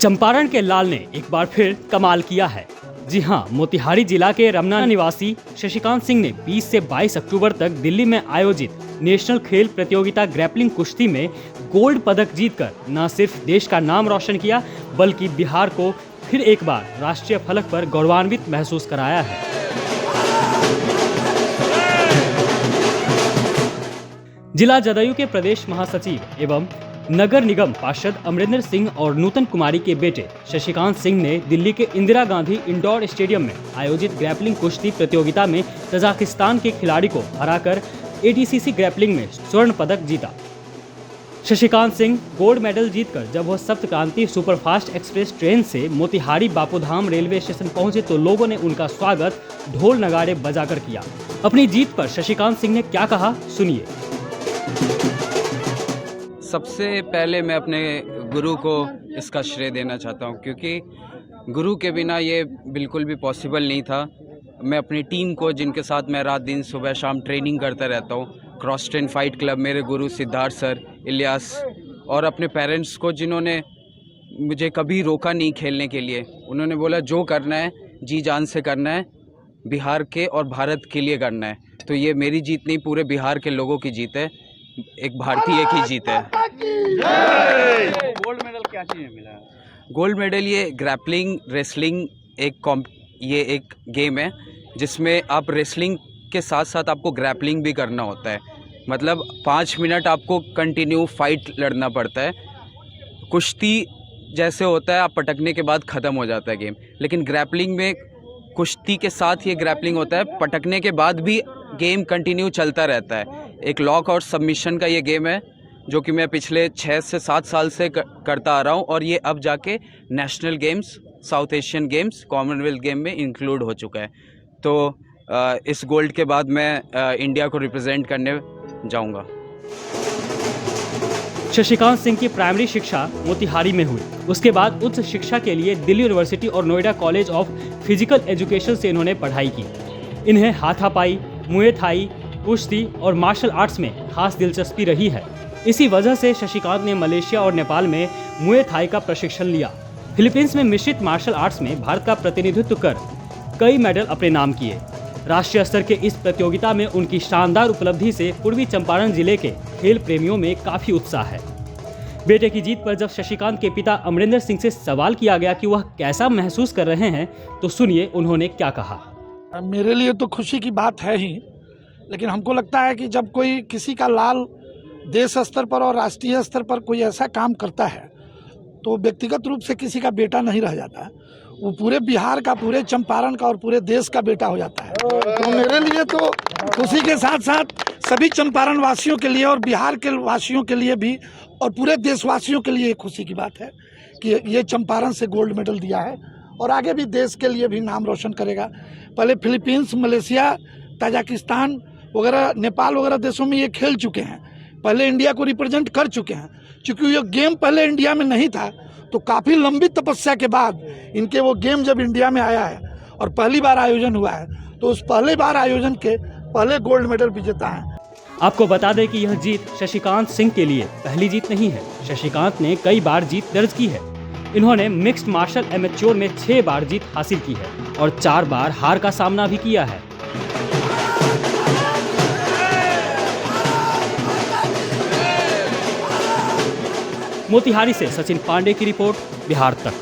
चंपारण के लाल ने एक बार फिर कमाल किया है। जी हां, मोतिहारी जिला के रमना निवासी शशिकांत सिंह ने 20 से 22 अक्टूबर तक दिल्ली में आयोजित नेशनल खेल प्रतियोगिता ग्रैपलिंग कुश्ती में गोल्ड पदक जीतकर न सिर्फ देश का नाम रोशन किया, बल्कि बिहार को फिर एक बार राष्ट्रीय फलक पर गौरवान्वित महसूस कराया है। जिला जदयू के प्रदेश महासचिव एवं नगर निगम पार्षद अमरिंदर सिंह और नूतन कुमारी के बेटे शशिकांत सिंह ने दिल्ली के इंदिरा गांधी इंडोर स्टेडियम में आयोजित ग्रैपलिंग कुश्ती प्रतियोगिता में तजाकिस्तान के खिलाड़ी को हराकर एडीसीसी ग्रैपलिंग में स्वर्ण पदक जीता। शशिकांत सिंह गोल्ड मेडल जीतकर जब वह सप्त क्रांति सुपरफास्ट एक्सप्रेस ट्रेन से मोतिहारी बापूधाम रेलवे स्टेशन पहुंचे तो लोगों ने उनका स्वागत ढोल नगाड़े बजाकर किया। अपनी जीत पर शशिकांत सिंह ने क्या कहा, सुनिए। सबसे पहले मैं अपने गुरु को इसका श्रेय देना चाहता हूं, क्योंकि गुरु के बिना ये बिल्कुल भी पॉसिबल नहीं था। मैं अपनी टीम को, जिनके साथ मैं रात दिन सुबह शाम ट्रेनिंग करता रहता हूं, क्रॉस ट्रेन फाइट क्लब, मेरे गुरु सिद्धार्थ सर, इलियास, और अपने पेरेंट्स को, जिन्होंने मुझे कभी रोका नहीं खेलने के लिए। उन्होंने बोला जो करना है जी जान से करना है, बिहार के और भारत के लिए करना है। तो ये मेरी जीत नहीं, पूरे बिहार के लोगों की जीत है, एक भारतीय की जीत है। गोल्ड मेडल क्या चीज़ में मिला? गोल्ड मेडल ये ग्रैपलिंग रेसलिंग ये एक गेम है जिसमें आप रेसलिंग के साथ साथ आपको ग्रैपलिंग भी करना होता है। मतलब 5 मिनट आपको कंटिन्यू फाइट लड़ना पड़ता है। कुश्ती जैसे होता है, आप पटकने के बाद ख़त्म हो जाता है गेम, लेकिन ग्रैपलिंग में कुश्ती के साथ ये ग्रैपलिंग होता है, पटकने के बाद भी गेम कंटिन्यू चलता रहता है। एक लॉक और सबमिशन का ये गेम है जो कि मैं पिछले 6 से 7 साल से करता आ रहा हूँ, और ये अब जाके national games, south Asian games, Commonwealth game में इंक्लूड हो चुका है। तो इस गोल्ड के बाद मैं इंडिया को रिप्रेजेंट करने जाऊँगा। शशिकांत सिंह की प्राइमरी शिक्षा मोतिहारी में हुई। उसके बाद उच्च शिक्षा के लिए दिल्ली यूनिवर्सिटी और Noida college of physical education से इन्होंने पढ़ाई की। इन्हें हाथापाई, मुए थाई, कुश्ती और मार्शल आर्ट्स में खास दिलचस्पी रही है। इसी वजह से शशिकांत ने मलेशिया और नेपाल में मुए थाई का प्रशिक्षण लिया। फिलीपींस में मिश्रित मार्शल आर्ट्स में भारत का प्रतिनिधित्व कर कई मेडल अपने नाम किए। राष्ट्रीय स्तर के इस प्रतियोगिता में उनकी शानदार उपलब्धि से पूर्वी चंपारण जिले के खेल प्रेमियों में काफी उत्साह है। बेटे की जीत पर जब शशिकांत के पिता अमरिंदर सिंह से सवाल किया गया कि वह कैसा महसूस कर रहे हैं, तो सुनिए उन्होंने क्या कहा। मेरे लिए तो खुशी की बात है ही, लेकिन हमको लगता है कि जब कोई किसी का लाल देश स्तर पर और राष्ट्रीय स्तर पर कोई ऐसा काम करता है तो व्यक्तिगत रूप से किसी का बेटा नहीं रह जाता, वो पूरे बिहार का, पूरे चंपारण का और पूरे देश का बेटा हो जाता है। तो मेरे लिए तो खुशी के साथ साथ सभी चंपारण वासियों के लिए और बिहार के वासियों के लिए भी और पूरे देशवासियों के लिए खुशी की बात है कि ये चंपारण से गोल्ड मेडल दिया है और आगे भी देश के लिए भी नाम रोशन करेगा। पहले फिलीपींस, मलेशिया, तजाकिस्तान वगैरह, नेपाल वगैरह देशों में ये खेल चुके हैं, पहले इंडिया को रिप्रेजेंट कर चुके हैं। चूँकि ये गेम पहले इंडिया में नहीं था, तो काफ़ी लंबी तपस्या के बाद इनके वो गेम जब इंडिया में आया है और पहली बार आयोजन हुआ है, तो उस पहले बार आयोजन के पहले गोल्ड मेडल विजेता हैं। आपको बता दें कि यह जीत शशिकांत सिंह के लिए पहली जीत नहीं है। शशिकांत ने कई बार जीत दर्ज की है। इन्होंने मिक्स्ड मार्शल एमेच्योर में 6 बार जीत हासिल की है और 4 बार हार का सामना भी किया है। मोतिहारी से सचिन पांडे की रिपोर्ट, बिहार तक।